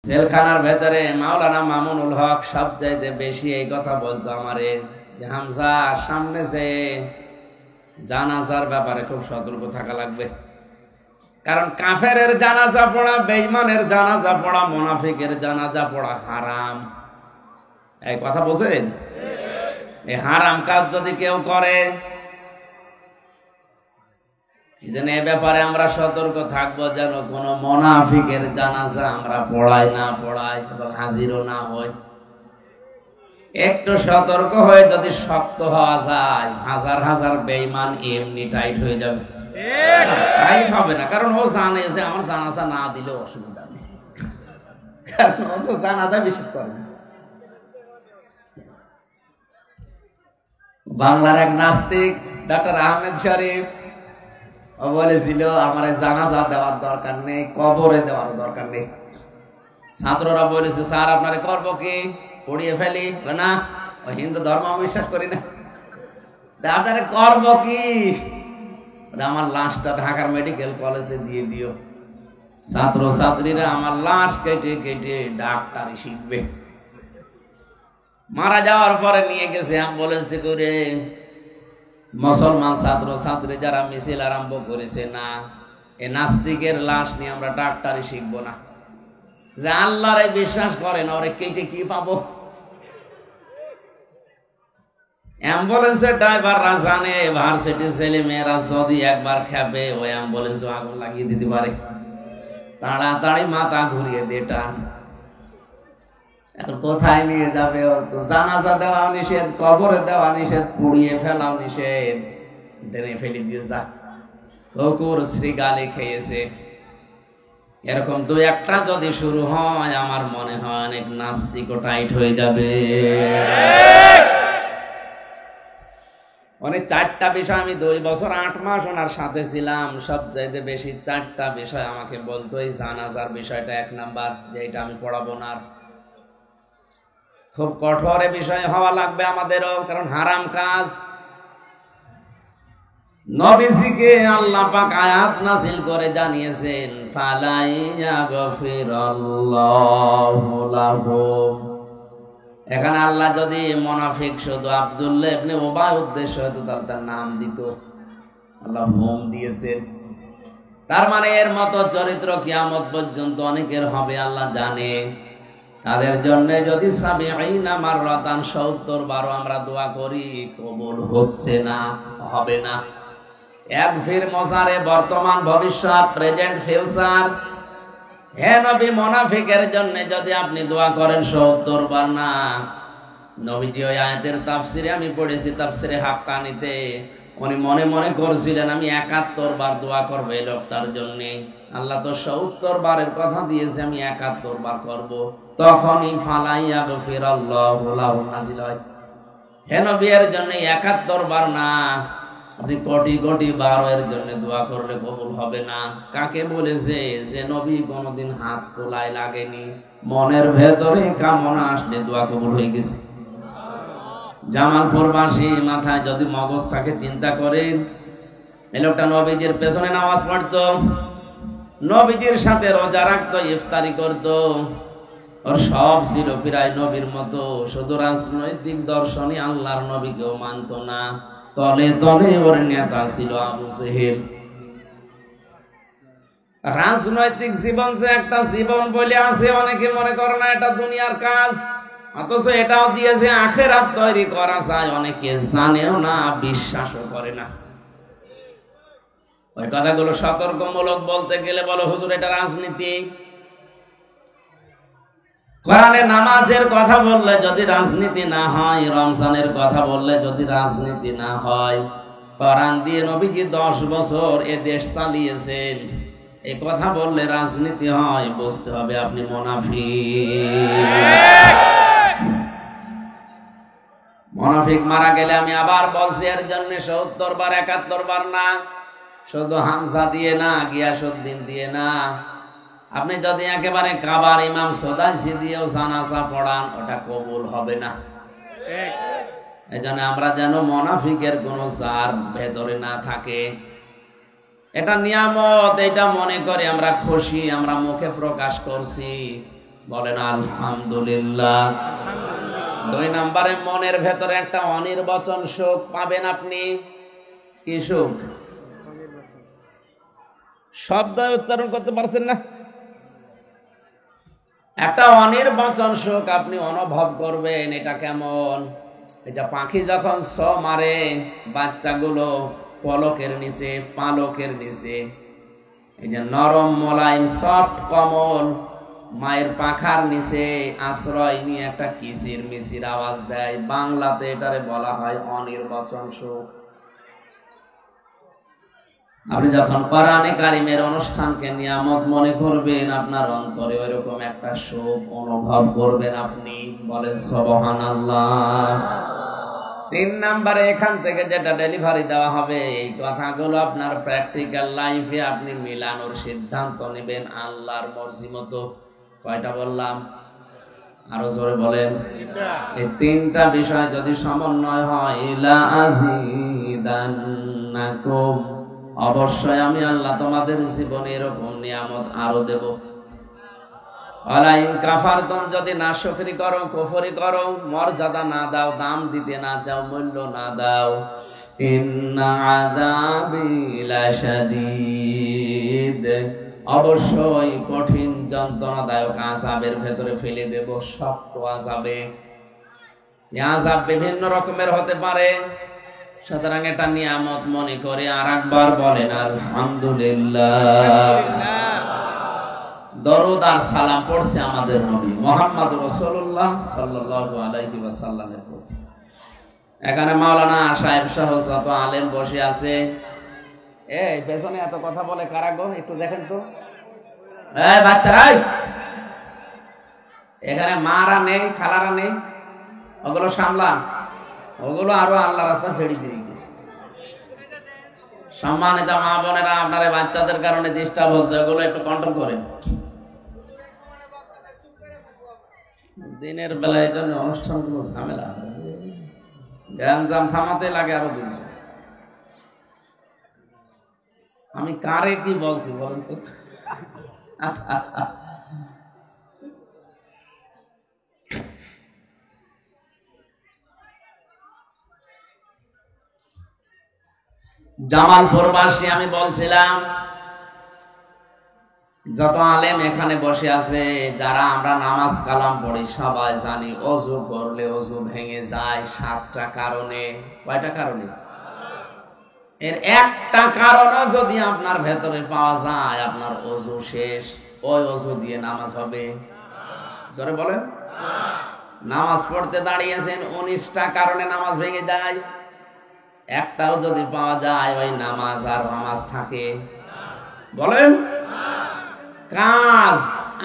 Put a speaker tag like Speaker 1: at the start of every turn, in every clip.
Speaker 1: জেলখানার ভেতরে মাওলানা মামুনুল হক সবচাইতে বেশি এই কথা বলতো আমারে যে হামজা, সামনে যে জানাজার ব্যাপারে খুব সতর্ক থাকা লাগবে। কারণ কাফেরের জানাজা পড়া, বেঈমানের জানাজা পড়া, মুনাফিকের জানাজা পড়া হারাম। এই কথা বোঝেন? এই হারাম কাজ যদি কেউ করে, এজন্য এ ব্যাপারে আমরা সতর্ক থাকবো যেন কোন মুনাফিকের জানাজা আমরা পড়াই এবং হাজিরও না হই। একটু সতর্ক হয়ে যদি শক্ত হওয়া যায়, হাজার হাজার বেঈমান এমনি টাইট হয়ে যাবে। টাইট হবে না, কারণ ও জানে যে আমার জানাজা না দিলে অসুবিধা নেই, কারণ ও তো জানাজা বিশ্বাস করে না। বাংলার এক নাস্তিক ডক্টর আহমেদ শরীফ বলেছিল আমার জানাজা দেওয়ার দরকার নেই, কবরে দেওয়ার দরকার নেই। ছাত্ররা বলেছে স্যার আপনারে করবো কি, পড়িয়ে ফেলি? না, ওই হিন্দু ধর্ম আমি বিশ্বাস করি না। আপনারে করবো কি, আমার লাশটা ঢাকার মেডিকেল কলেজে দিয়ে দিও। ছাত্র ছাত্রীরা আমার লাশ কেটে কেটে ডাক্তারি শিখবে। মারা যাওয়ার পরে নিয়ে গেছে অ্যাম্বুলেন্সে করে। মুসলমান ছাত্র ছাত্রী যারা মিছিল আরম্ভ করেছে, না এ নাস্তিকের লাশ নিয়ে আমরা ডাক্তারি শিখবো না, যে আল্লাহরে বিশ্বাস করেন ওরে কেটে কি পাবো। অ্যাম্বুলেন্সের ড্রাইভাররা জানে ভার্সিটি ছেলে মেয়েরা যদি একবার খেপে ওই অ্যাম্বুলেন্স আগুন লাগিয়ে দিতে পারে। তাড়াতাড়ি মাথা ঘুরিয়ে দিয়ে টান। এখন কোথায় নিয়ে যাবে? ওর তো জানাজা দেওয়া নিষেধ, কবরে দেওয়া নিষেধ, পুড়িয়ে ফেলাও নিষেধ, টেনে ফেলে দিয়ে যা। কুকুর শ্রীগালি খেয়েছে। এরকম দু একটা যদি শুরু হয়, আমার মনে হয় অনেক নাস্তিকও টাইট হয়ে যাবে। অনেক চারটা বিষয়, আমি 2 বছর 8 মাস ওনার সাথে ছিলাম। সবচাইতে বেশি 4টা বিষয় আমাকে বলতো। এই জানাজার বিষয়টা 1 নাম্বার, যে এটা আমি পড়াবো না। খুব কঠোর বিষয় হওয়া লাগবে আমাদেরও, কারণ হারাম কাজ। নবীজিকে আল্লাহ পাক আয়াত নাযিল করে জানিয়েছেন ফালাইয়াগফিরাল্লাহু লাহু। এখানে আল্লাহ যদি মুনাফিক শুধু আব্দুল্লাহ ইবনে উবাই উদ্দেশ্য হতো তাহলে তার নাম দিত। আল্লাহ হুম দিয়েছেন, তার মানে এর মতো চরিত্র কিয়ামত পর্যন্ত অনেকের হবে আল্লাহ জানে। তাদের জন্য যদি 70 বার আমরা দোয়া করি, কবুল হচ্ছে না, হবে না। এক ফির মজারে বর্তমান ভবিষ্যৎ, প্রেজেন্ট ফিউচার। হে নবী, মুনাফিকের জন্য যদি আপনি দোয়া করেন 70 বার না। নবীজি ওই আয়াতের তাফসিরে আমি পড়েছি, তাফসিরে হাক্কানিতে উনি মনে মনে করছিলেন আমি 71 বার দোয়া করবো এই লোকটার জন্য। আল্লাহ তো 70 বারের কথা দিয়েছে, আমি 71 বার করবো। তখনই ফালাইয়াগফিরাল্লাহু লাহু নাযিল হয়। হে নবী, এর জন্য 71 বার না, আপনি কোটি কোটি বার এর জন্য দোয়া করলে কবুল হবে না। কাকে বলেছে? যে নবী কোনদিন হাত তোলায় লাগেনি, মনের ভেতরে কামনা আসলে দোয়া কবুল হয়ে গেছে। জামালপুরবাসী মাথায় যদি মগজ থাকে, চিন্তা করেন। এই লোকটা নবীজির পেছনে নামাজ পড়তো, নবীজির সাথে রোজা রাখতো, ইফতারি করতো, ওর সব ছিল প্রায় নবীর মতো। শুধু রাজনৈতিক দর্শনে আল্লাহর নবীকেও মানত না। তলে তলে ওর নেতা ছিল আবু জেহেল। রাজনৈতিক জীবন যে একটা জীবন বলে আছে, অনেকে মনে করে না এটা দুনিয়ার কাজ, অথচ এটাও দিয়ে যে আখেরাত তৈরি করা যায় অনেকে জানেও না, বিশ্বাসও করে না। ওই কথাগুলো সতর্কমূলক বলতে গেলে বলো হুজুর এটা রাজনীতি। কোরআনে নামাজের কথা বললে যদি রাজনীতি না হয়, রমজানের কথা বললে যদি রাজনীতি না হয়, কোরআন দিয়ে নবীজি 10 বছর এ দেশ চালিয়েছেন, এই কথা বললে রাজনীতি হয়, বুঝতে হবে আপনি মুনাফিক। মুনাফিক মারা গেলে, আমি আবার বলছি, এর জন্য 70 বার 71 বার না, শুধু হামজা দিয়ে না, গিয়াসউদ্দিন দিয়ে না। আপনি যদি একেবারে কাবার ইমাম সদাইসি দিয়েও জানাজা পড়ান, ওটা কবুল হবে না। এই জন্য আমরা যেন মুনাফিকের কোন জার ভেতরে না থাকে। এটা নিয়ামত, এটা মনে করে আমরা খুশি, আমরা মুখে প্রকাশ করছি, বলেন আলহামদুলিল্লাহ। 2 নম্বরে মনের ভেতরে একটা অনির্বাচন সুখ পাবেন আপনি। কি সুখ? শব্দ উচ্চারণ করতে পারছেন না? একটা অনির্বাচন সুখ আপনি অনুভব করবেন। এটা কেমন? এটা পাখি যখন মারে বাচ্চাগুলো পলকের নিচে, পালকের নিচে, এই যে নরম মোলায়েম সফট কমল মায়ের পাখার নিচে আশ্রয় নিয়ে একটা কিচির মিচির আওয়াজ দেয়। বাংলাতে এটারে বলা হয় অনির্বাচন সুখ। আপনি যখন কোরআনে কারিমের অনুষ্ঠানকে নিয়ামত মনে করবেন, আপনার অন্তরে ওইরকম একটা সুখ অনুভব করবেন আপনি। বলেন সুবহানাল্লাহ। 3 নম্বরে এখান থেকে যেটা ডেলিভারি দেওয়া হবে, এই কথাগুলো আপনার প্র্যাকটিক্যাল লাইফে আপনি মিলানোর সিদ্ধান্ত নেবেন আল্লাহর মর্জি মতো। কয়টা বললাম? আরো জোরে বলেন। এই 3টা বিষয় যদি সমন্বয় হয়, লা আযীদান্নাকুম, অবশ্যই আমি আল্লাহ তোমাদের জীবনে এরকম নিয়ামত আরো দেব। ওয়ালাইন কাফারতুম, যদি নাশকরি করো, কুফরি করো, মর্যাদা না দাও, দাম দিতে না চাও, মূল্য না দাও, ইন্না আযাবি লাশাদীদ, অবশ্যই কঠিন যন্ত্রণাদায়ক আযাবের ভেতরে ফেলে দেব, শক্ত আযাবে। এই আযাব বিভিন্ন রকমের হতে পারে। সুতরাং এটা নিয়ামত মনে করে আরেকবার বলেন আলহামদুলিল্লাহ। দরুদ আর সালাম পড়ছে আমাদের নবী মুহাম্মদ রাসূলুল্লাহ সাল্লাল্লাহু আলাইহি ওয়াসাল্লামের প্রতি। এখানে মাওলানা সাহেব সহ যত আলেম বসে আছে। এই পেছনে এত কথা বলে কারা গো? একটু দেখেন তো। এই বাচ্চারা, এখানে মারা নেই, খালারা নেই, ওগুলো সামলান। ওগুলো আরো আল্লাহ রাস্তা ছেড়ে দিয়ে গেছে। সম্মানিত মা বোনেরা, আপনার বাচ্চাদের কারণে ডিস্টার্ব হচ্ছে, ওগুলো একটু কন্ট্রোল করেন। দিনের বেলায় এই জন্য অনুষ্ঠানগুলো ঝামেলা, গ্যাঞ্জাম থামাতে লাগে আরো দিন। আমি কারে কি বলছি বলেন তো? জামালপুরবাসী আমি বলছিলাম, যত আলেম এখানে বসে আছে, যারা আমরা নামাজ কালাম পড়ি, সবাই জানি ওযু করলে ওযু ভেঙে যায় 7টা কারণে। কয়টা কারণে? এর একটা কারণও যদি আপনার ভেতরে পাওয়া যায়, আপনার ওযু শেষ। ওই ওযু দিয়ে নামাজ হবে? জোরে বলেন। নামাজ পড়তে দাঁড়িয়েছেন, 19টা কারণে নামাজ ভেঙে যায়। একটাও যদি পাওয়া যায়, ওই নামাজ আর নামাজ থাকে? বলেন। কাজ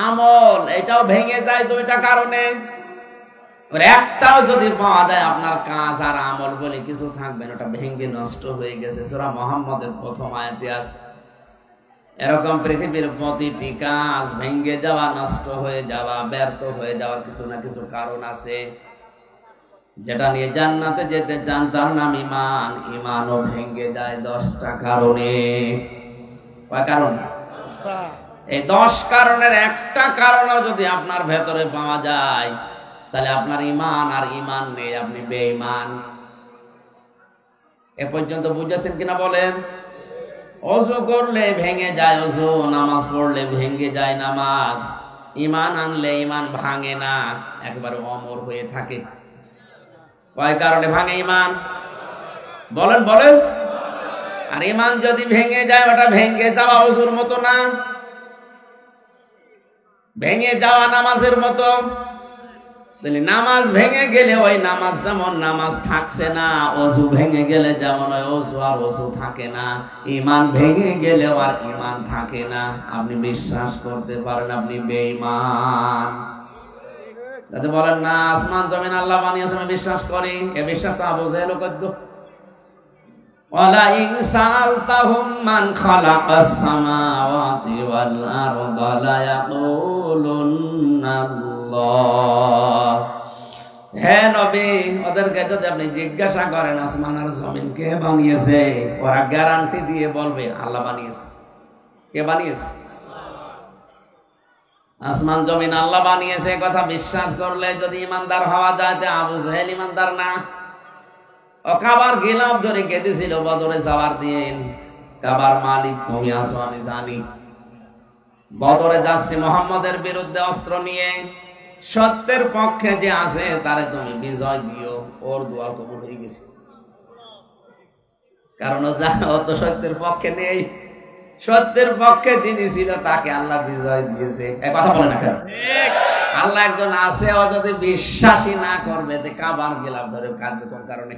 Speaker 1: আমল এটাও ভেঙে যায় 2টা কারণে। একটাও যদি পাওয়া যায়, আপনার কাজ আর আমল বলে কিছু থাকবে না, ওটা ভেঙে নষ্ট হয়ে গেছে। সূরা মুহাম্মদের প্রথম আয়াতে আছে এরকম পৃথিবীর প্রতিটি কাজ ভেঙে যাওয়া, নষ্ট হয়ে যাওয়া, ব্যর্থ হয়ে যাওয়ার কিছু না কিছু কারণ আছে। যেটা নিয়ে জান্নাতে যেতে চান তার নাম ঈমান, ঈমানও ভেঙে যায় 10টা কারণে। কয় কারণে? এই 10 কারণের একটা কারণও যদি আপনার ভেতরে পাওয়া যায়, তাহলে আপনার ঈমান আর ঈমান নেই, আপনি বেঈমান। এ পর্যন্ত বুঝেছেন কিনা বলেন? ওযু করলে ভেঙে যায় ওযু, নামাজ পড়লে ভেঙে যায় নামাজ, ঈমান আনলে ঈমান ভাঙে না, একেবারে অমর হয়ে থাকে। কয় কারণে ভাঙে ঈমান? বলেন বলেন। আর ঈমান যদি ভেঙে যায়, ওটা ভেঙে যাওয়া ওযুর মতো না, ভেঙে যাওয়া নামাজের মতো। তাহলে নামাজ ভেঙে গেলে ওই নামাজ যেমন নামাজ থাকছে না, ওযু ভেঙে গেলে যেমন ওই ওযু আর ওযু থাকে না, ঈমান ভেঙে গেলে আর ঈমান থাকে না। আপনি বিশ্বাস করতে পারেন আপনি বেঈমান। যাতে বলেন না আসমান জমিন আল্লাহ বানিয়েছে আমি বিশ্বাস করি, এ বিশ্বাস তো আবু জাহেল করত। ওয়ালা ইন সালতাহুম মান খালাকাস সামাওয়াতি ওয়াল আরদা লা ইয়াকুলুন্না আল্লাহ। হে নবী, ওদেরকে যদি আপনি জিজ্ঞাসা করেন আসমান আর জমিন কে বানিয়েছে, ওরা গ্যারান্টি দিয়ে বলবে আল্লাহ বানিয়েছে। কে বানিয়েছে? আসমান জমিন আল্লাহ বানিয়েছে কথা বিশ্বাস করলে যদি ইমানদার হওয়া যায়, আবু জাহেল ইমানদার না। ও কাবার গিলাফ ধরে কেঁদেছিল বদরে যাওয়ার দিন, কাবার মালিক তুমি আসো আমি জানি। বদরে যাচ্ছে মোহাম্মদের বিরুদ্ধে অস্ত্র নিয়ে, সত্যের পক্ষে যে আছে তারে তুমি বিজয় দিও। ওর দোয়া কবুল হয়ে গেছে, কারণ ও তো সত্যের পক্ষে নেই। সত্যের পক্ষে যিনি ছিল তাকে আল্লাহ বিজয় দিয়েছে। কথা বলে না কেন? আল্লাহ একজন আছে, ও যদি বিশ্বাসী না করবে কাবার গিলাফ ধরে কাঁদবে কোন কারণে?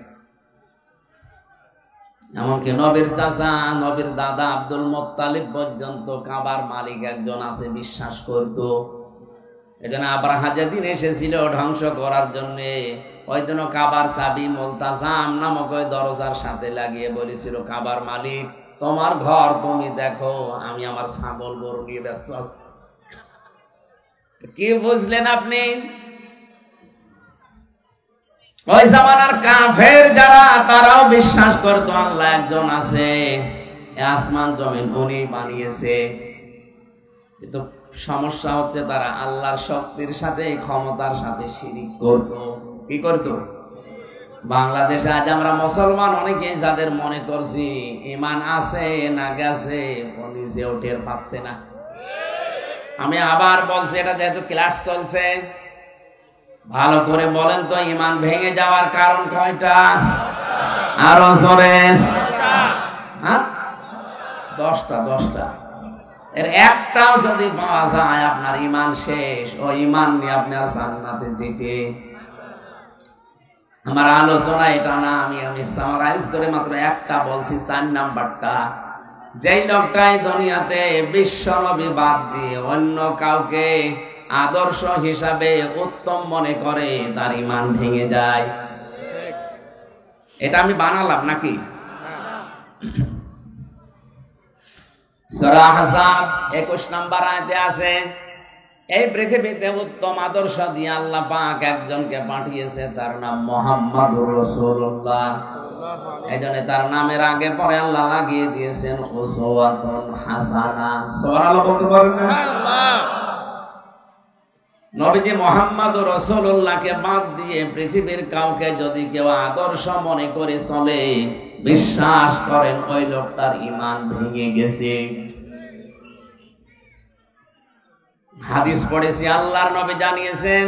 Speaker 1: এমনকি নবীর চাচা, নবীর দাদা আব্দুল মুত্তালিব পর্যন্ত কাবার মালিক একজন আছে বিশ্বাস করত। এজন্য আব্রাহা যেদিন এসেছিল ধ্বংস করার জন্য, ওই জন্য কাবার চাবি মুলতাজাম নামক ওই দরজার সাথে লাগিয়ে বলেছিল, কাবার মালিক তোমার ঘর তুমি দেখো, আমি আমার ছাগল গরু নিয়ে ব্যস্ত আছি। কি বুঝলেন আপনি? ওই জামানার কাফের যারা, তারাও বিশ্বাস করতো আল্লাহ একজন আছে, আসমান জমিন উনি বানিয়েছে। কিন্তু সমস্যা হচ্ছে তারা আল্লাহর শক্তির সাথে ক্ষমতার সাথে শিরিক করত। কি করত? বাংলাদেশে আজ আমরা মুসলমান অনেকেই যাদের মনে করছি ঈমান আছে না গেছে, ও নিজেও টের পাচ্ছে না। আমি আবার বলছি, এটা যেহেতু ক্লাস চলছে, ভালো করে বলেন তো, ঈমান ভেঙে যাওয়ার কারণ কয়টা? আরো জোরে। 10টা। এর একটাও যদি পাওয়া যায় আপনার ঈমান শেষ। ও ঈমান নিয়ে আপনার জান্নাতে যেতে। আমার আলোচনা এটা না, আমি সামারাইজ করে মাত্র একটা বলছি, 4 নাম্বারটা। যেই লোকটাই দুনিয়াতে বিশ্ব নবী বাদ দিয়ে অন্য কাউকে আদর্শ হিসাবে উত্তম মনে করে, তার ঈমান ভেঙে যায়। এটা আমি বানালাম নাকি? সূরা আহজাব 21 নম্বর আয়াতে আছে, এই পৃথিবীতে উত্তম আদর্শ দিয়ে আল্লাহ পাক একজনকে পাঠিয়েছে, তার নাম মুহাম্মাদুর রাসূলুল্লাহ। এইজন্য তার নামের আগে পরে আল্লাহ লাগিয়ে দিয়েছেন উসওয়াতুন হাসানাহ। সুবহানাল্লাহ বলতে পারেন না? নবীজি মুহাম্মাদুর রাসূলুল্লাহকে বাদ দিয়ে পৃথিবীর কাউকে যদি কেউ আদর্শ মনে করে চলে, বিশ্বাস করেন ওই লোকটার ঈমান ভেঙে গেছে। হাদিস পড়েছি, আল্লাহর নবী জানিয়েছেন,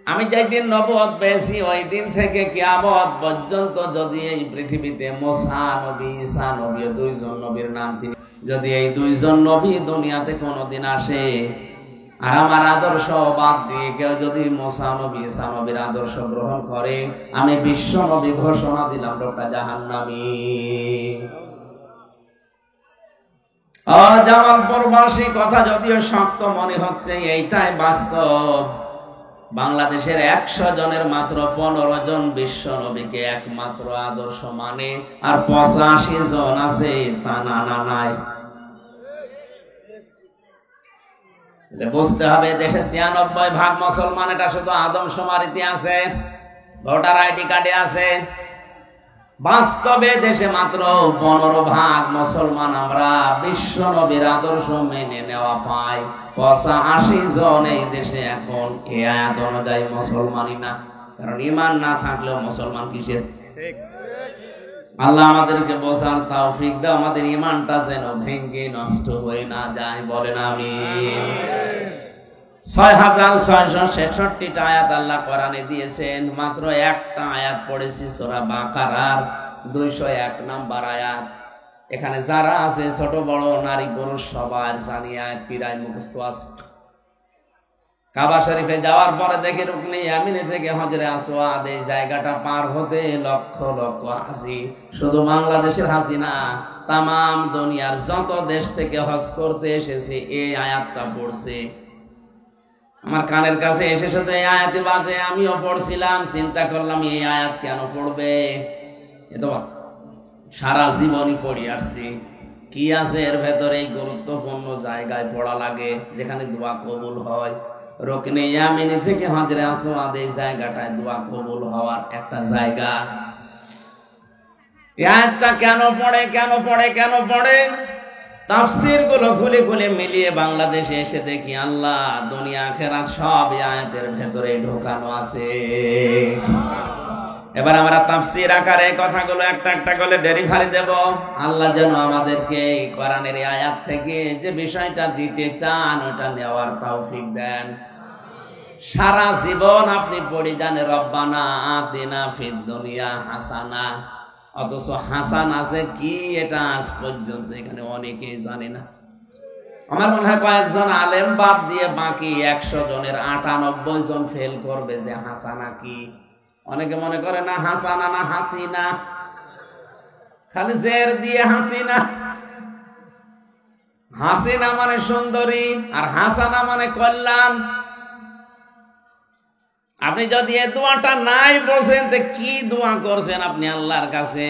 Speaker 1: আমি যেই দিন নবুয়ত পেয়েছি ওই দিন থেকে কিয়ামত পর্যন্ত যদি এই পৃথিবীতে মুসা নবী, ঈসা নবী, 2 জন নবীর নাম তিনি, যদি এই 2 জন নবী দুনিয়াতে কোনোদিন আসে আর আমার আদর্শ বাদ দিয়ে কেউ যদি মুসা নবী, ঈসা নবীর আদর্শ গ্রহণ করে, আমি বিশ্ব নবী ঘোষণা দিলাম লোকটা জাহান্নামী। জামালপুরবাসী কথা যদিও শক্ত মনে হচ্ছে, এইটাই বাস্তব। বাংলাদেশের 100 জনের মাত্র 15 জন বিশ্ব নবীকে একমাত্র আদর্শ মানে, আর 85 জন আছে তা না নাই। বুঝতে হবে দেশে 96% মুসলমান, এটা শুধু আদমশুমারিতে আছে, ভোটার আইডি কার্ডে আছে। বাস্তবে দেশে মাত্র 15% মুসলমান আমরা বিশ্ব নবীর আদর্শ মেনে নেওয়া পাই। 85 জন এই দেশে এখন এই আয়াত অনুযায়ী মুসলমানই না। কারণ ঈমান না থাকলেও মুসলমান কিসের? আল্লাহ আমাদেরকে বোঝার তৌফিক দাও, আমাদের ঈমানটা যেন ভেঙে নষ্ট হয়ে না যায়। বলেন আমিন। 6666টা আয়াত আল্লাহ কোরআনে দিয়েছেন, মাত্র একটা আয়াত পড়েছি সূরা বাকারার 201 নম্বর আয়াত। এখানে যারা আছে ছোট বড় নারী পুরুষ সবার জানি আয়াত প্রায় মুখস্থ আছে। কাবা শরীফে যাওয়ার পরে দেখে রুকনে ইয়ামিনে থেকে হজরে আসওয়াদ, এই জায়গাটা পার হতে লক্ষ লক্ষ হাজি, শুধু বাংলাদেশের হাজি না, তামাম দুনিয়ার যত দেশ থেকে হজ করতে এসেছে এই আয়াতটা পড়ছে। আমার কানের কাছে এসে শুধু এই আয়াতে বাজে, আমিও পড়ছিলাম, চিন্তা করলাম এই আয়াত কেন পড়বে? এ তো সারা জীবনই পড়ি আসছি, কি আছে এর ভেতরে? এই গুরুত্বপূর্ণ জায়গায় পড়া লাগে যেখানে দোয়া কবুল হয়। রুকনে ইয়ামিনি থেকে হজরে আসওয়াদ, এই জায়গাটায় দোয়া কবুল হওয়ার একটা জায়গা। এই আয়াতটা কেন পড়ে? তাফসীর গুলো খুলে খুলে মিলিয়ে বাংলাদেশে এসে দেখি আল্লাহ দুনিয়া আখিরাত সব এই আয়াতের ভেতরে ঢোকানো আছে। এবার আমরা তাফসীর আকারে কথাগুলো একটা একটা করে ডেলিভারি দেব। আল্লাহ যেন আমাদেরকে এই কোরআনের এই আয়াত থেকে যে বিষয়টা দিতে চান ওটা নেওয়ার তৌফিক দেন। সারা জীবন আপনি পড়ে যান রব্বানা আতিনা ফিদ দুনিয়া হাসানা, অথচ হাসান আছে কি এটা আজ পর্যন্ত এখানে অনেকেই জানে না। আমার মনে হয় কয়েকজন আলেম বাদ দিয়ে বাকি 100 জনের 98 জন ফেল করবে যে হাসানা কি। অনেকে মনে করে না হাসানা না হাসিনা, খালি জের দিয়ে হাসিনা। হাসিনা মানে সুন্দরী আর হাসানা মানে কল্যাণ। আপনি যদি এই দোয়াটা নাই বলছেন তো কি দোয়া করছেন আপনি আল্লাহর কাছে?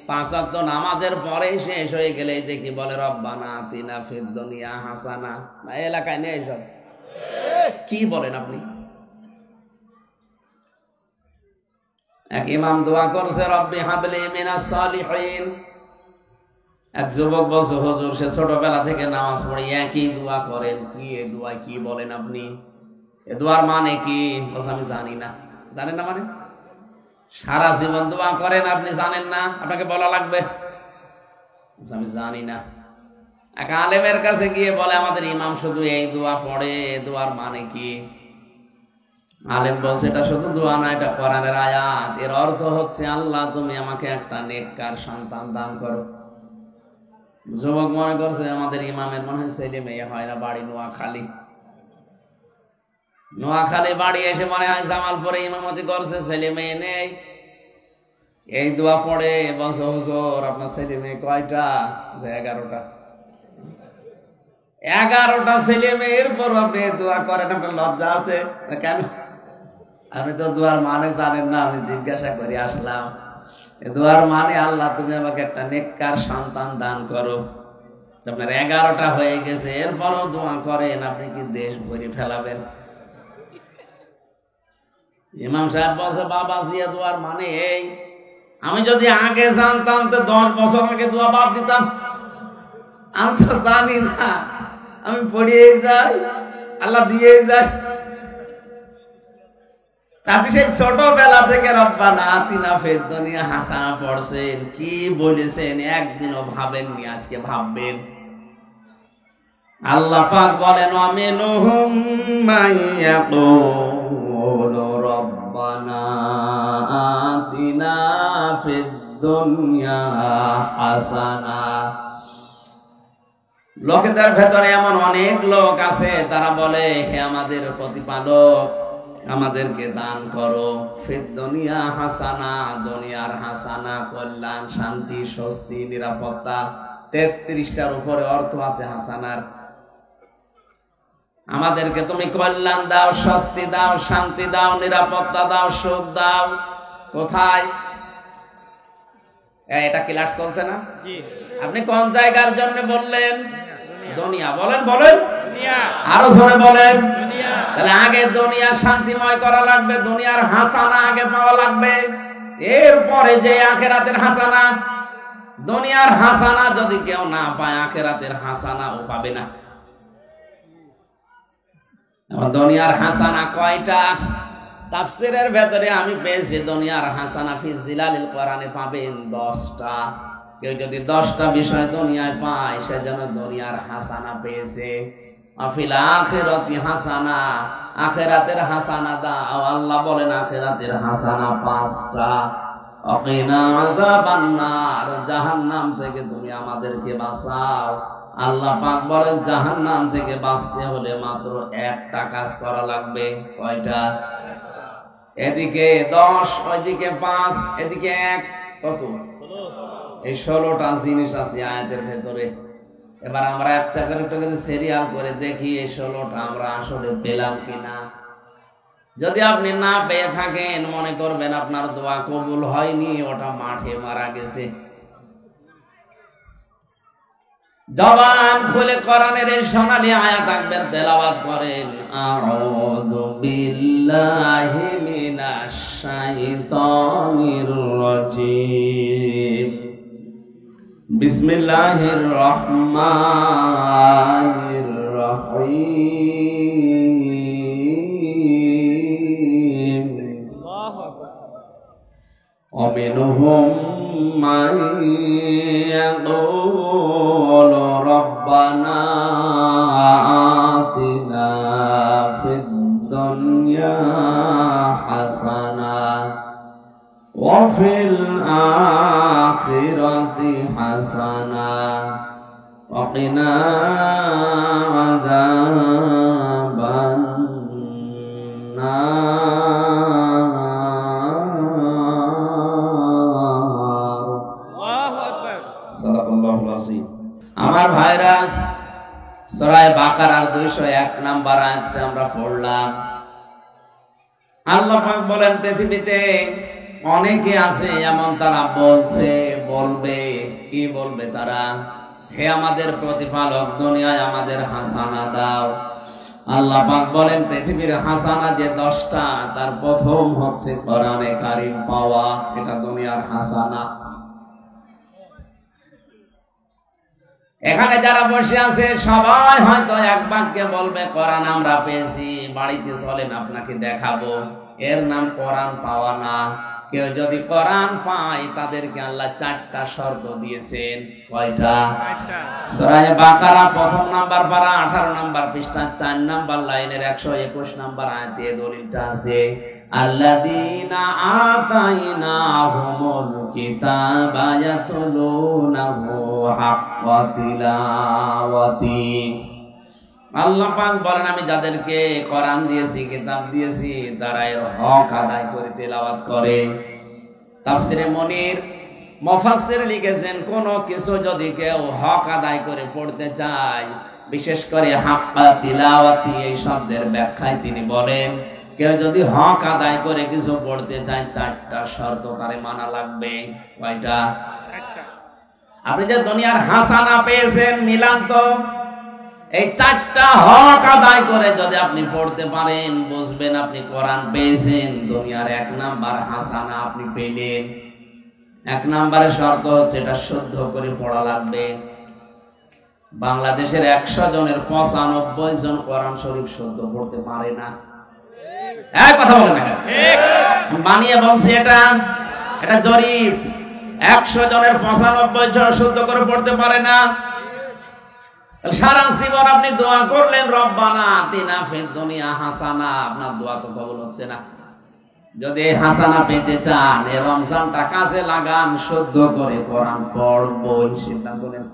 Speaker 1: 5 ওয়াক্ত নামাজের পরে শেষ হয়ে গেলে দেখি বলে রব্বানা আতিনা ফিদ দুনিয়া হাসানা। না এলাকায় নেই সব, কি বলেন আপনি? এক ইমাম দোয়া করছে রব্বি হাবলি মিনাস সালিহিন। এক যুবক বলছে হুজুর সে ছোটবেলা থেকে নামাজ পড়ে একই দোয়া করেন, কি এই দোয়া কি বলেন আপনি? এ দোয়ার মানে কি? বলছে আমি জানি না। জানেন না মানে? সারা জীবন দোয়া করেন আপনি জানেন না, আপনাকে বলা লাগবে? আমি জানি না। এক আলেমের কাছে গিয়ে বলে আমাদের ইমাম শুধু এই দোয়া পড়ে, দোয়ার মানে কি? আলেম বলছে এটা শুধু দোয়া না, এটা কোরআনের আয়াত। এর অর্থ হচ্ছে আল্লাহ তুমি আমাকে একটা নেককার সন্তান দান করো। যুবক মনে করছে আমাদের ইমামের মনে হয় ছেলে মেয়ে হয় না, বাড়ি নোয়াখালী। নোয়াখালী বাড়ি এসে মনে হয় জামালপুরে ইমামতি করছে, ছেলে মেয়ে নেই। এই দোয়া পড়ে বলছে হুজুর আপনার ছেলে মেয়ে কয়টা? 11টা। 11টা ছেলে মেয়ের পর আপনি দোয়া করেন, আপনার লজ্জা আছে কেন? আমি তো দোয়ার মানে জানেন না, আমি জিজ্ঞাসা করে আসলাম। দোয়ার মানে আল্লাহ তুমি আমাকে একটা নেককার সন্তান দান করো। আপনার 11টা হয়ে গেছে, এরপরও দোয়া করেন, আপনি কি দেশ ভরে ফেলাবেন? ইমাম সাহেব বলছে বাবা জিয়া দোয়ার মানে এই, আমি যদি আগে জানতাম তো 10 বছর আগে দোয়া বাদ দিতাম। আমি তো জানি না, আমি পড়িয়ে যাই, আল্লাহ দিয়ে যায়। আপনি সেই ছোটবেলা থেকে রব্বানা আতিনা ফিদ দুনিয়া হাসানা পড়ছেন, কি বলেছেন একদিনও ভাবেননি, আজকে ভাববেন। আল্লাহ পাক বলেন আমিনুহুম মাইয়াকুলু রব্বানা আতিনা ফিদ দুনিয়া হাসানা। লোকেদের ভেতরে এমন অনেক লোক আছে তারা বলে হে আমাদের প্রতিপালক আমাদেরকে দান করো ফিদ দুনিয়া হাসানা, দুনিয়ার হাসানা, কল্যাণ, শান্তি, স্বস্তি, নিরাপত্তা। 33টার উপরে অর্থ আছে হাসানার। আমাদেরকে তুমি কল্যাণ দাও, স্বস্তি দাও, শান্তি দাও, নিরাপত্তা দাও, সুখ দাও। কোথায়? এটা ক্লাস চলছে না? আপনি কোন জায়গার জন্য বললেন? দুনিয়া। বলেন বলেন, আরো জোরে বলেন। তাহলে আগে দুনিয়া শান্তিময় করা লাগবে, দুনিয়ার হাসানা আগে পাওয়া লাগবে, এরপরে যে আখিরাতের হাসানা। দুনিয়ার হাসানা যদি কেউ না পায় আখিরাতের হাসানা ও পাবে না। দুনিয়ার হাসানা কয়টা? তাফসীরের ভেতরে আমি পেয়েছি দুনিয়ার হাসানা ফি জিলালিল কোরআনে পাবেন 10টা। কেউ যদি 10টা বিষয় দুনিয়ায় পায় সে যেন দুনিয়ার হাসানা পেয়েছে। আফিল আখিরাতি হাসানা, আখিরাতের হাসানা দাও। আল্লাহ বলেন আখিরাতের হাসানা 5টা। ওয়াকিনা আযাবান নার, জাহান্নাম থেকে তুমি আমাদেরকে বাঁচাও। আল্লাহ পাক বলেন জাহান্নাম থেকে বাঁচতে হলে মাত্র একটা কাজ করা লাগবে। কয়টা? এদিকে 10, ওইদিকে 5, এদিকে 1, কত? এই 16টা জিনিস আছে আয়াতের ভেতরে। এবার আমরা একটা করে সিরিয়াল করে দেখি এই 16টা আমরা আসলে পেলাম কিনা। যদি আপনি না পেয়ে থাকেন মনে করবেন আপনার দোয়া কবুল হয়নি, ওটা মাঠে মারা গেছে। জবান খুলে কোরআনের এই সোনালী আয়াত একবার তেলাওয়াত করেন। আউযু বিল্লাহি মিনাশ শাইতানির রাজীম। বিসমিল্লাহির রহমানির রহিম ومنهم من يقول ربنا آتنا في الدنيا حسنة وفي الآخرة حسنة وقنا عذاب النار সাদাকাল্লাহুল আযীম। আমার ভাইরা, সূরা বাকারার 201 নম্বর আয়াতটা আমরা পড়লাম। আল্লাহ পাক বলেন, পৃথিবীতে অনেকে আছে এমন, তারা বলবে কি বলবে তারা, হে আমাদের প্রতিপালক, দুনিয়ায় আমাদের হাসানা দাও। আল্লাহ পাক বলেন, পৃথিবীর হাসানা যে 10টা, তার প্রথম হচ্ছে কোরআনে কারীম পাওয়া, এটা দুনিয়ার হাসানা। এখানে যারা বসে আছে সবাই হয়তো এক বাক্যে বলবে, কোরআন আমরা পেয়েছি, বাড়িতে চলেন আপনাকে দেখাবো। এর নাম কোরআন পাওয়া না। কেউ যদি কোরআন পায়, তাদেরকে আল্লাহ 4টা শর্ত দিয়েছেন। কয়টা? সূরা বাকারা 1 নাম্বার পারা 18 নাম্বার পৃষ্ঠা 4 নাম্বার লাইনের 121 নাম্বার আয়াতে দলিলটা আছে। আল্লাযীনা আতাইনাহুমুল কিতাবা ইয়াতলুনাহু হাক্কা তিলাওয়াতি। আল্লাহ পাক বলেন, আমি যাদেরকে কোরআন দিয়েছি, কিতাব দিয়েছি, তারা এর হক আদায় করে তেলাওয়াত করে। তাফসীরে মুনির মুফাসসির লিখেছেন, কোন কিছু যদি কেউ হক আদায় করে পড়তে চায়, বিশেষ করে হাক্কা তিলাওয়াতি এই শব্দের ব্যাখ্যায় তিনি বলেন, কেউ যদি হক আদায় করে কিছু পড়তে চায়, 4টা শর্ত তারে মানা লাগবে। কয়টা? আপনি যে দুনিয়ার হাসানা পেয়েছেন, মিলান তো। এই 4টা হক আদায় করে যদি আপনি পড়তে পারেন, বুঝবেন আপনি কোরআন পেয়েছেন। দুনিয়ার 1 নাম্বার হাসানা আপনি পেলেন। 1 নাম্বারের শর্ত হচ্ছে এটা শুদ্ধ করে পড়া লাগবে। বাংলাদেশের 100 জনের 95 জন কোরআন শরীফ শুদ্ধ পড়তে পারে না। এক কথা বলেন না, বানিয়ে বলছি, এটা জরিপ। 100 জনের 95 জন শুদ্ধ করে পড়তে পারে না। সারা জীবন আপনি দোয়া করলেন, রব্বানা আতিনা ফিদ দুনিয়া হাসানা, আপনার দোয়া তো কবুল হচ্ছে না। যদি হাসানা পেতে চান, এই রমজানটা কাজে লাগান, শুদ্ধ করে কোরআন পড়বো, সিদ্ধান্ত নেন।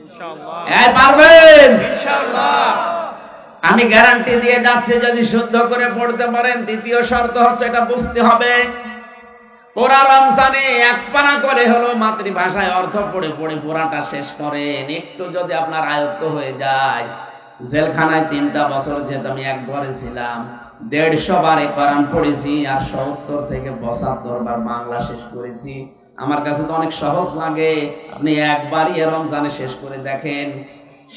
Speaker 1: ইনশাআল্লাহ পারবেন, ইনশাআল্লাহ। আমি গ্যারান্টি দিয়ে যাচ্ছি, যদি শুদ্ধ করে পড়তে পারেন। দ্বিতীয় শর্ত হচ্ছে এটা বুঝতে হবে, পুরা রমজানে 1 পারা করে হলো মাতৃভাষায় অর্থ পড়ে পড়ে পুরাটা শেষ করেন। একটু যদি আপনার আয়ত্ত হয়ে যায়, জেলখানায় 3টা বছর যেহেতু আমি একবারে ছিলাম, 150 বারে কোরআন পড়েছি, আর 70 থেকে 75 বার বাংলা শেষ করেছি। আমার কাছে তো অনেক সহজ লাগে। আপনি একবারই রমজানে শেষ করে দেখেন,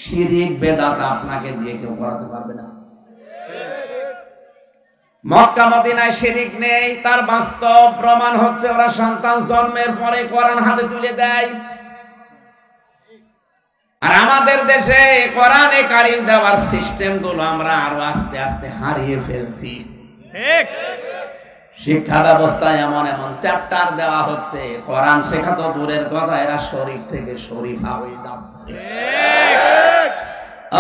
Speaker 1: শিরিক বেদাত আপনাকে দিয়ে কেউ করাতে পারবে না। মক্কা মদিনায় শিরিক নেই, তার বাস্তব প্রমাণ হচ্ছে ওরা সন্তান জন্মের পরে কোরআন হাতে তুলে দেয়। আর আমাদের দেশে কোরআনে কারীম দেওয়ার সিস্টেম গুলো আমরা আরো আস্তে আস্তে হারিয়ে ফেলছি। ঠিক, শিক্ষা ব্যবস্থায় এমন এমন চ্যাপ্টার দেওয়া হচ্ছে, কোরআন শেখা তো দূরের কথা, এরা শরীফ থেকে শরীফা হয়ে যাচ্ছে।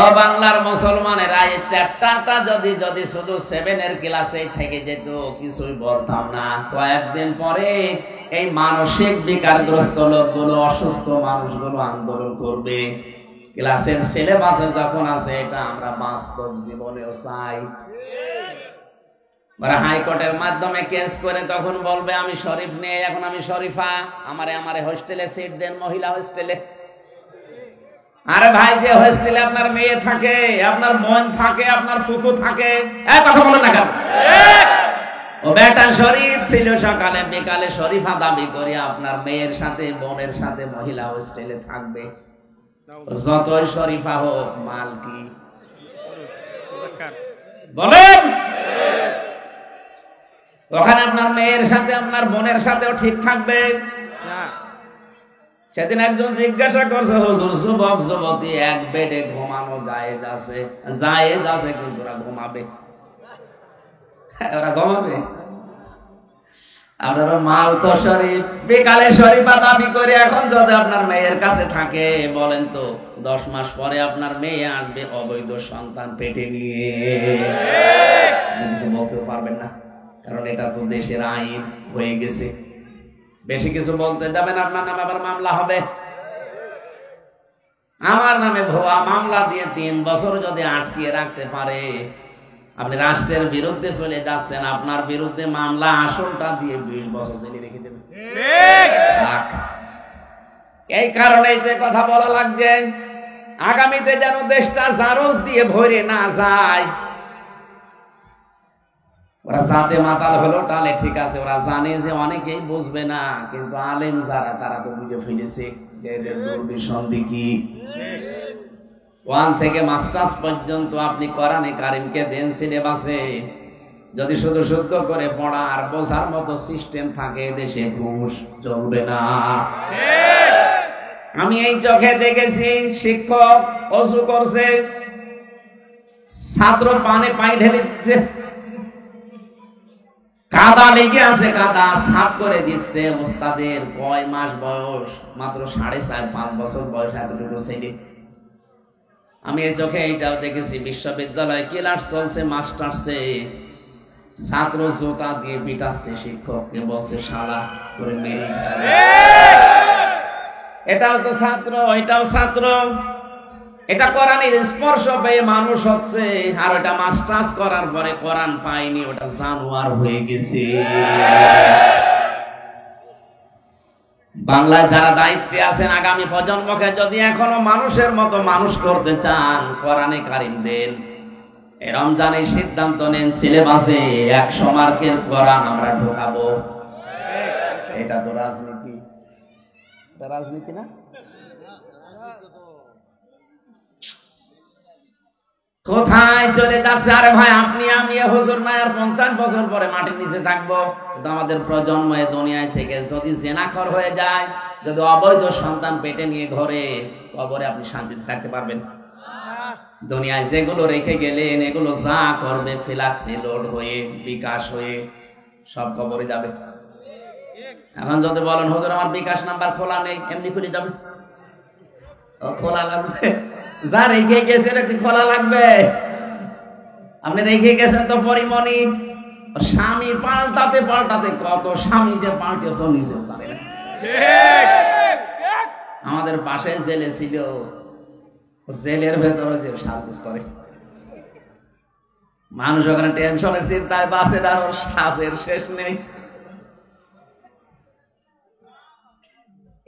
Speaker 1: ও বাংলার মুসলমানেরা, এই চ্যাপ্টারটা যদি শুধু 7 এর ক্লাসে থেকে যেত, কিছুই বলতাম না। কয়েকদিন পরে এই মানসিক বিকারগ্রস্ত লোকগুলো, অসুস্থ মানুষগুলো আন্দোলন করবে। ক্লাসের সিলেবাসে যখন আছে, এটা আমরা বাস্তব জীবনেও চাই। হাইকোর্টের মাধ্যমে কেস করে তখন বলবে, আমি শরীফ নেই, এখন আমি শরীফা, আমারে হোস্টেলে সিট দেন, মহিলা হোস্টেলে। আরে ভাই, যে হোস্টেলে আপনার মেয়ে থাকে, আপনার বোন থাকে, আপনার ফুফু থাকে, কথা বলেন না কেন? ও বেটা শরীফ ছিল, সকালে বিকালে শরীফা দাবি করে আপনার মেয়ের সাথে বোনের সাথে মহিলা হোস্টেলে থাকবে। যতই শরীফা হোক, মাল কি বলেন? ওখানে আপনার মেয়ের সাথে আপনার বোনের সাথেও ঠিক থাকবে। সেদিন একজন জিজ্ঞাসা করছে, হুজুর যুবক যুবতী এক বেডে ঘুমানো জায়েজ আছে? জায়েজ আছে, কিন্তু ওরা ঘুমাবে, ওরা ঘুমাবে। আপনার মাল তো শরীফ, বিকালে শরীফা দাবি করে এখন যদি আপনার মেয়ের কাছে থাকে, বলেন তো 10 মাস পরে আপনার মেয়ে আসবে অবৈধ সন্তান পেটে নিয়ে, কিছু বলতেও পারবেন না, কারণ এটা তো দেশের আইন হয়ে গেছে। বেশি কিছু বলতে যাবেন, আপনার নামে আবার মামলা হবে। আমার নামে ভুয়া মামলা দিয়ে 3 বছর যদি আটকিয়ে রাখতে পারে, আপনি রাষ্ট্রের বিরুদ্ধে চলে যাচ্ছেন, আপনার বিরুদ্ধে মামলা আসলটা দিয়ে 20 বছর জেলে রেখে দেবে। এই কারণেই যে কথা বলা লাগছে, আগামীতে যেন দেশটা জারজ দিয়ে ভরে না যায়। ওরা জাতে মাতাল হলো টালে, ঠিক আছে, ওরা জানে যে অনেকেই বুঝবে না, কিন্তু আলেম যারা তারা তো বুঝে ফেলেছে যে এদের দুর্বিসন্ধি কি। 1 থেকে মাস্টার্স পর্যন্ত আপনি কোরআনে কারিমকে দেন সিলেবাসে, যদি শুধু শুদ্ধ করে পড়া আর বোঝার মতো সিস্টেম থাকে, দেশে ঘুষ চলবে না। আমি এই চোখে দেখেছি, শিক্ষক অজু করছে, ছাত্র পানে পানি ঢেলে দিচ্ছে, কাদা লেগে আছে, কাদা সাফ করে দিচ্ছে। ওস্তাদের কয় মাস বয়স, মাত্র 4.5-5 বছর বয়স, এতটুকু ছেলে। আমি এই চোখে এইটাও দেখেছি, বিশ্ববিদ্যালয়ে ক্লাস চলছে, মাস্টার্সে ছাত্র জোতা দিয়ে পিটাচ্ছে শিক্ষককে, বলছে শালা করে মেরে। এটাও তো ছাত্র, এটাও ছাত্র। এটা কোরআনের স্পর্শ পেয়ে মানুষ হচ্ছে, আর ওটা মাস্টার্স করার পরে কোরআন পায়নি, ওটা জানোয়ার হয়ে গেছে। বাংলায় যারা দায়িত্বে আছেন, আগামী প্রজন্মকে যদি এখনো মানুষের মতো মানুষ করতে চান, কোরআনে কারিম দেন। এই রমজানে সিদ্ধান্ত নেন, সিলেবাসে 100 মার্কের কোরআন আমরা ঢোকাবো। এটা তো রাজনীতি, এটা রাজনীতি না? কোথায় চলে যাচ্ছে? আরে ভাই, আপনি আমি হুজুর নাই আর 50 বছর পরে মাটির নিচে থাকবো, কিন্তু আমাদের প্রজন্ম এই দুনিয়ায় থেকে যদি জেনাখর হয়ে যায়, যদি অবৈধ সন্তান পেটে নিয়ে ঘরে, কবরে আপনি শান্তিতে থাকতে পারবেন? দুনিয়ায় যেগুলো রেখে গেলেন, এগুলো যা করবে ফ্লাক্সি লোড হয়ে, বিকাশ হয়ে সব কবরে যাবে। এখন যদি বলেন হুজুর আমার বিকাশ নাম্বার খোলা নেই, এমনি খুলে যাবে? খোলা লাগবে। যা রেখে গেছেন একটু খোলা লাগবে। আপনি রেখে গেছেন তো পরিমণি, স্বামী পাল্টাতে পাল্টাতে কত স্বামী যে পাল্টেছে নিজেও জানে না। আমাদের পাশে জেলে ছিল, জেলের ভেতরে যে সাজগোজ করে, মানুষ ওখানে টেনশনে চিন্তায় বাঁচে, আর ওর সাজের শেষ নেই।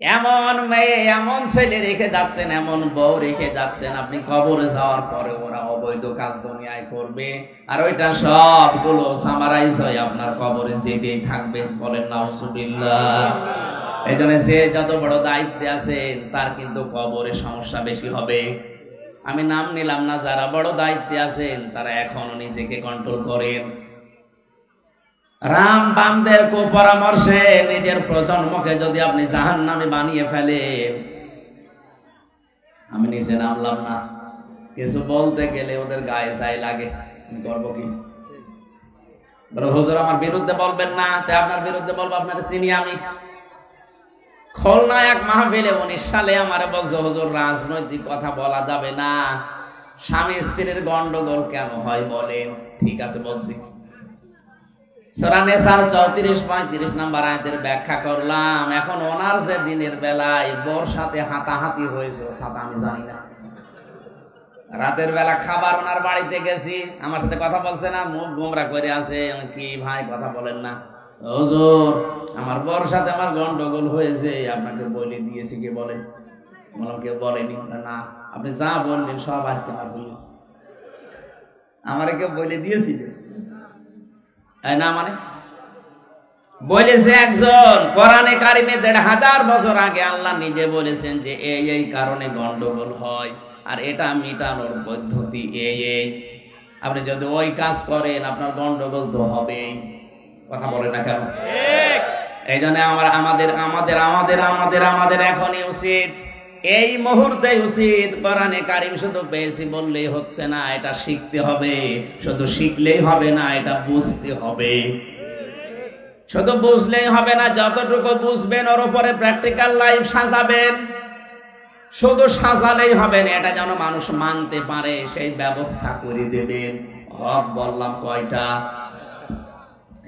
Speaker 1: এমন মেয়ে, এমন ছেলে রেখে যাচ্ছেন, এমন বউ রেখে যাচ্ছেন, আপনি কবরে যাওয়ার পরে ওরা অবৈধ কাজ দুনিয়ায় করবে, আর ওইটা সবগুলো সামারাইজ হয়ে আপনার কবরে জেগেই থাকবে। বলেন নাউজুবিল্লাহ। এই জন্য সে যত বড় দায়িত্বে আছেন, তার কিন্তু কবরে সমস্যা বেশি হবে। আমি নাম নিলাম না, যারা বড় দায়িত্বে আছেন তারা এখনো নিজেকে কন্ট্রোল করেন। রাম বামদের কুপরামর্শে নিজের প্রজন্মকে যদি আপনি জাহান্নামে বানিয়ে ফেলেন, আমি নিচে নামলাম না, কিছু বলতে গেলে ওদের গায়ে চাই লাগে, আমি করবো কি? হুজুর আমার বিরুদ্ধে বলবেন না, তাই আপনার বিরুদ্ধে বলবো, আপনাকে চিনি আমি। খুলনায় এক মাহফিলে 19 সালে আমারে বলছে, হুজুর রাজনৈতিক কথা বলা যাবে না, স্বামী স্ত্রীর গন্ডগোল কেন হয় বলেন। ঠিক আছে বলছি। সূরা নিসার 34-35 নম্বর আয়াতের ব্যাখ্যা করলাম। এখন ওনার যে দিনের বেলায় বোর সাথে হাতাহাতি হয়েছে, ও সাথে আমি জানি না। রাতের বেলা খাবার ওনার বাড়িতে গেছি, আমার সাথে কথা বলছে না, মুখ গোমরা করে আছে। কি ভাই কথা বলেন না? হুজুর আমার বোর সাথে আমার গন্ডগোল হয়েছে, আপনাকে বলে দিয়েছি, কে বলেন? বললাম কেউ বলেনি। না, আপনি যা বললেন সব আজকে আমার হয়েছে, আমারে কেউ বলে দিয়েছিল না? মানে বলেছে একজন, কোরআনে কারিমে 1500 বছর আগে আল্লাহ নিজে বলেছেন যে এই কারণে গন্ডগোল হয়, আর এটা মিটানোর পদ্ধতি এই। আপনি যদি ওই কাজ করেন আপনার গন্ডগোল তো হবেই। কথা বলে না কেন? এই জন্য আমাদের আমাদের আমাদের আমাদের আমাদের এখনই উচিত, এই মুহূর্তে উচিত কোরআনে কারিম শুধু পেয়েছি বললেই হচ্ছে না, এটা শিখতে হবে। শুধু শিখলেই হবে না, এটা বুঝতে হবে। শুধু বুঝলেই হবে না, যতটুকু বুঝবেন ওর উপরে প্র্যাকটিক্যাল লাইফ সাজাবেন। শুধু সাজালেই হবে না, এটা যেন মানুষ মানতে পারে সেই ব্যবস্থা করে দেবেন। হক বললাম কয়টা?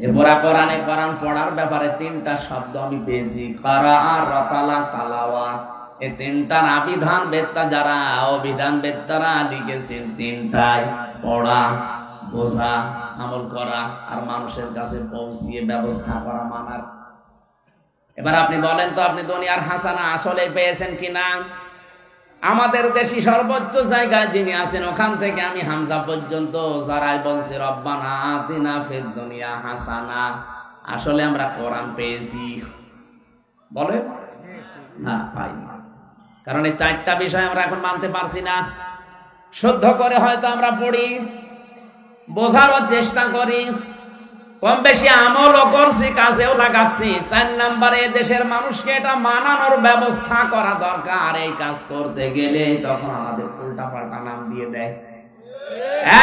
Speaker 1: এরপর কোরআনে কোরআন পড়ার ব্যাপারে 3টা শব্দ আমি পেয়েছি, কারা আর রাতালা তালাওয়া। এই 3টার আবিধান বেত্তা যারা, অভিধান বেত্তারা লিখেছেন 3টাই, পড়া, বোঝা, আমল করা আর মানুষের কাছে পৌঁছিয়ে ব্যবস্থা করা, মানার। এবার আপনি বলেন তো, আপনি দুনিয়ার হাসানা আসলে পেয়েছেন কিনা? আমাদের দেশি সর্বোচ্চ জায়গায় যিনি আছেন, ওখান থেকে আমি হামজা পর্যন্ত যারাই বলছি রব্বানা আতিনা ফিদ দুনিয়া হাসানা, আসলে আমরা কোরআন পেয়েছি? বলে না, পাইনি। কারণ এই 4টা বিষয় আমরা এখন মানতে পারছি না। শুদ্ধ করে হয়তো আমরা পড়ি, বোঝারও চেষ্টা করি, কম বেশি আমলও করছি, কাজেও লাগাচ্ছি। 4 নম্বরে দেশের মানুষকে এটা মানানোর ব্যবস্থা করা দরকার। এই কাজ করতে গেলে তখন আমাদের উল্টা পাল্টা নাম দিয়ে দেয়।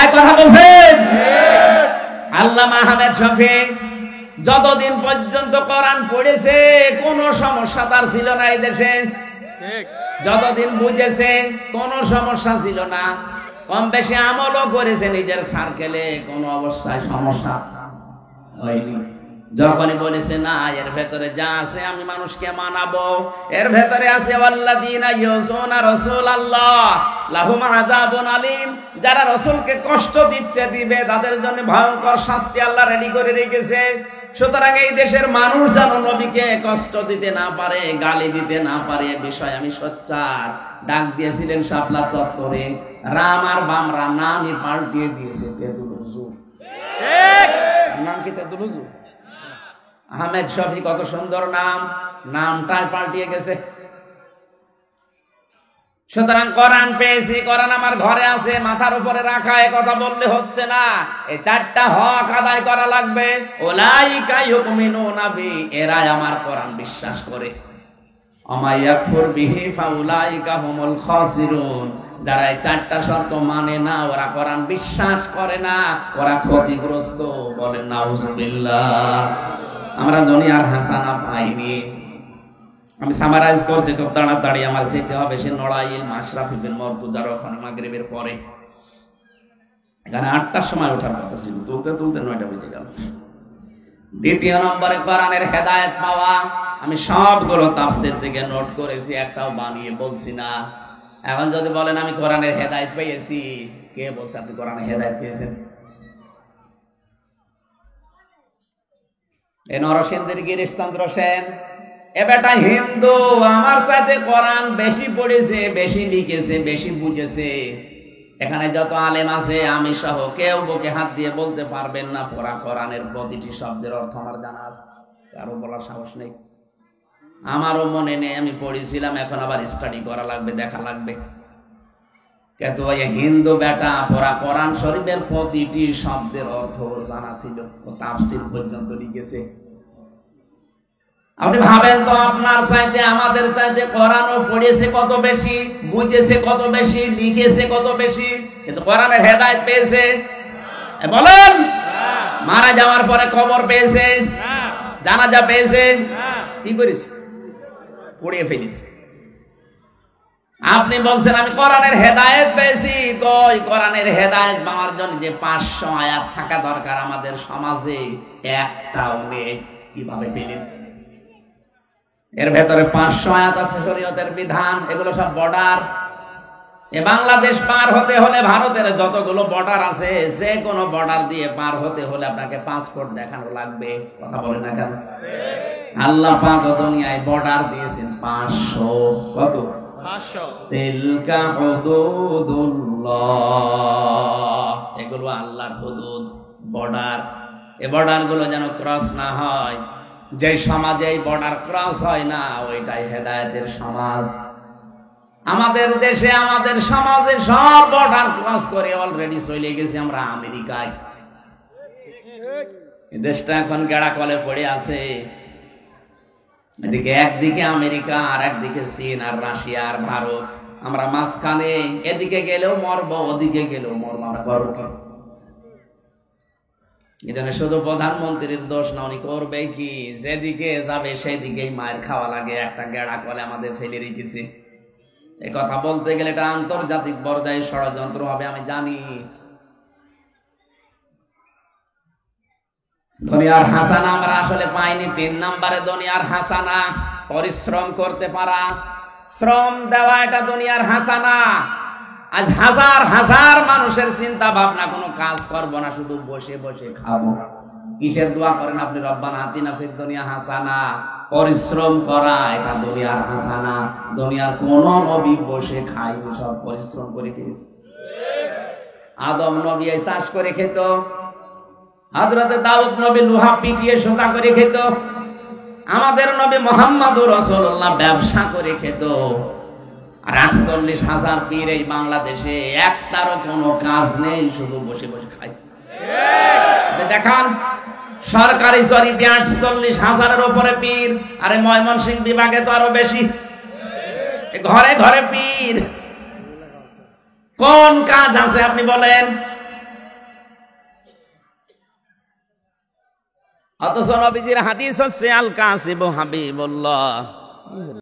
Speaker 1: এক কথা বলছেন আল্লামা আহমেদ শফী যতদিন পর্যন্ত কোরআন পড়েছে কোনো সমস্যা তার ছিল না এই দেশে। যতদিন বুঝেছে কোনো সমস্যা ছিল না, কম বেশি আমলও করেছে নিজের সার্কেলে, কোনো অবস্থায় সমস্যা হয়নি। যখনই বলেছে না এর ভেতরে যা আছে আমি মানুষকে মানাবো, এর ভেতরে আছে ওয়াল্লাযীনা ইউযুনা রাসূলাল্লাহ লাহুম আযাবুন আলীম, যারা রাসূলকে কষ্ট দিচ্ছে, দিবে, তাদের জন্য ভয়ঙ্কর শাস্তি আল্লাহ রেডি করে রেখেছে। সুতরাং এই দেশের মানুষ যেন নবীকে কষ্ট দিতে না পারে, গালি দিতে না পারে, এ বিষয়ে আমি সোচ্চার। ডাক দিয়েছিলেন শাপলা চত্বরে, রাম আর বামরা নামই পাল্টিয়ে দিয়েছে তেঁতুল হুজুর। নাম কি তেঁতুল হুজুর? আহমেদ শফী কত সুন্দর নাম, নামটাই পাল্টিয়ে গেছে। সুতরাং কোরআন পেয়েছি, কোরআন আমার ঘরে আছে, মাথার উপরে রাখা, এ কথা বললে হচ্ছে না। এই 4টা হক আদায় করা লাগবে। উলাইকা ইউমিনুনা বি, এরাই আমার কোরআন বিশ্বাস করে। ওমা ইয়াকফুর বিহি ফাউলাইকা হুমুল খাসিরুন, যারা এই 4টা শর্ত মানে না, ওরা কোরআন বিশ্বাস করে না, ওরা ক্ষতিগ্রস্ত। বলেন নাউজুবিল্লাহ। আমরা দুনিয়ার হাসানা পাইনি। আমি সামারাইজ করছি খুব তাড়াতাড়ি, আমার যেতে হবে সে নড়াইল মাশরাফি বিন মরতুজার ওখানে মাগরিবের পরে। এখানে 8টার সময় ওঠার কথা ছিল, তুলতে তুলতে 9টা বেজে গেল। 2 নম্বরে কোরআনের হেদায়েত পাওয়া। আমি সবগুলো তাফসীর থেকে নোট করেছি, একটাও বানিয়ে বলছি না। এখন যদি বলেন আমি কোরআনের হেদায়েত পেয়েছি, কে বলছে আপনি কোরআনের হেদায়েত পেয়েছেন? এ নরসিংদীর গিরিশচন্দ্র সেন, এ বেটা হিন্দু, আমার চাইতে কোরআন বেশি পড়েছে, বেশি লিখেছে, বেশি বুঝেছে। এখানে যত আলেম আছে আমি সহ কেউ বুকে হাত দিয়ে বলতে পারবেন না পড়া কোরআনের প্রতিটি শব্দের অর্থ আমার জানা আছে। কারো বলার সাহস নেই, আমারও মনে নেই, আমি পড়েছিলাম, এখন আবার স্টাডি করা লাগবে, দেখা লাগবে। কিন্তু ওই হিন্দু বেটা পড়া কোরআন শরীফের প্রতিটি শব্দের অর্থ জানা ছিল, ও তাফসীর পর্যন্ত লিখেছে। আপনি ভাবেন তো, আপনার চাইতে আমাদের চাইতে কোরআনও পড়েছে কত বেশি, বুঝেছে কত বেশি, লিখেছে কত বেশি, কিন্তু কোরআনের হেদায়েত পেয়েছে? বলেন। মারা যাওয়ার পরে খবর পেয়েছে, জানাজা পেয়েছে, কি করিস? পড়িয়ে ফেলিস। আপনি বলছেন আমি কোরআনের হেদায়েত পেয়েছি, কই কোরআনের হেদায়েত পাওয়ার জন্য যে 500 আয়াত থাকা দরকার আমাদের সমাজে একটাও নেই। কিভাবে পেলেন? এর ভেতরে 500 আয়াত আছে শরীয়তের বিধান, এগুলো সব বর্ডার। এ বাংলাদেশ পার হতে হলে ভারতের যতগুলো বর্ডার আছে, যে কোনো বর্ডার দিয়ে পার হতে হলে আপনাকে পাসপোর্ট দেখানো লাগবে। কথা বলে না কেন? আল্লাহ পাক দুনিয়ায় বর্ডার দিয়েছেন 500। কত? 500। তিলকা হুদুদুল্লাহ, এগুলো আল্লাহর হুদুদ, বর্ডার। এই বর্ডার গুলো যেন ক্রস না হয়। যে সমাজে এই বর্ডার ক্রস হয় না, ওইটাই হেদায়েতের সমাজ। আমাদের দেশে, আমাদের সমাজে সব বর্ডার ক্রস করে অলরেডি চলে গেছে আমরা আমেরিকায়। এই দেশটা এখন গেড়া কলে পড়ে আছে। এদিকে একদিকে আমেরিকা আর একদিকে চীন আর রাশিয়া আর ভারত, আমরা মাঝখানে, এদিকে গেলেও মরবো ওদিকে গেলেও মরবো, আমরা গর্ব করব। এখানে শুধু প্রধানমন্ত্রীর দোষ না, উনি করবে কি, যেদিকে যাবে সেদিকেই মায়ের খাওয়া লাগে। একটা গেড়া কলে আমাদের ফেলে রেখেছে। এই কথা বলতে গেলে এটা আন্তর্জাতিক পর্যায়ে ষড়যন্ত্র হবে, আমি জানি। দুনিয়ার হাসানা আমরা আসলে পাইনি। 3 নম্বরে দুনিয়ার হাসানা পরিশ্রম করতে পারা, শ্রম দেওয়া, এটা দুনিয়ার হাসানা। আজ হাজার হাজার মানুষের চিন্তা ভাবনা, কোনো কাজ করবো না, শুধু বসে বসে খাবো। কিসের দোয়া করেন আপনি? রব্বানা আতিনা ফিদ দুনিয়া হাসানা। পরিশ্রম করা এটা দুনিয়ার হাসানা। দুনিয়ার কোন নবী বসে খায়নি, সব পরিশ্রম করে খেয়েছে। আদম নবী চাষ করে খেত, হযরতে দাউদ নবী লোহা পিটিয়ে সোজা করে খেত, আমাদের নবী মুহাম্মদুর রাসূলুল্লাহ ব্যবসা করে খেত। আর 48,000 পীর এই বাংলাদেশে একটারও কোনো কাজ নেই, শুধু বসে বসে খায়। দেখান সরকারি জরিপে 48,000-এর উপরে পীর। আরে ময়মনসিংহ বিভাগে তো আরো বেশি, ঘরে ঘরে পীর। কোন কাজ আছে আপনি বলেন? অথচ নবীজির হাদিস হচ্ছে আল কাসিবু হাবিবুল্লাহ।